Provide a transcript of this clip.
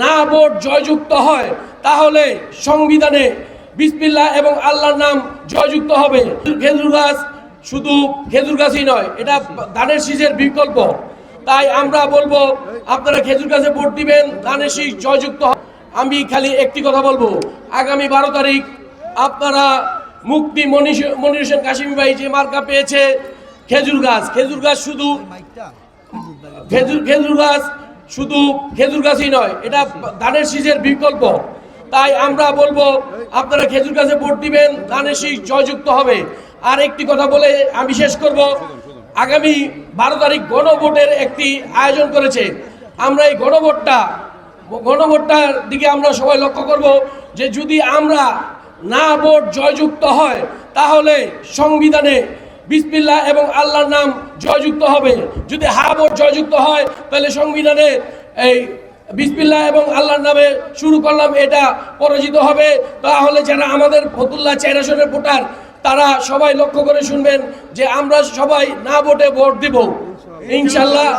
না ভোট জয়যুক্ত হয় তাহলে সংবিধানে বিসমিল্লাহ এবং আল্লাহর নাম জয়যুক্ত হবে। খেজুর গাছ শুধু খেজুর গাছই নয়, এটা ধানের শীষের বিকল্প। তাই আমরা বলবো আপনারা খেজুর গাছে ভোট দিবেন, ধানের শীষ জয়যুক্ত হবে। আমি খালি একটি কথা বলবো, আগামী 12 তারিখ আপনারা মুক্তি মনির হোসেন কাশিমি ভাই যে মার্কা পেয়েছে খেজুর গাছ, খেজুর গাছ শুধু খেজুর গাছই নয়, এটা ধানের শীষের বিকল্প। তাই আমরা বলবো আপনারা খেজুর গাছে ভোট দিবেন, ধানের শীষ জয়যুক্ত হবে। আর একটি কথা বলে আমি শেষ করব, আগামী 12 তারিখ গণভোটের একটি আয়োজন করেছে। আমরা এই গণভোটটার দিকে আমরা সবাই লক্ষ্য করব যে যদি আমরা না ভোট জয়যুক্ত হয় তাহলে সংবিধানে বিসমিল্লাহ এবং আল্লাহর নাম জয়যুক্ত হবে। যদি হা ভোট জয়যুক্ত হয় তাহলে সংবিধানে এই বিসমিল্লাহ এবং আল্লাহর নামে শুরু করলাম এটা পরাজিত হবে। তাহলে যারা আমাদের ফতুল্লাহ 4 আসনের ভোটার তারা সবাই লক্ষ্য করে শুনবেন যে আমরা সবাই না ভোটে ভোট দিব ইনশাল্লাহ।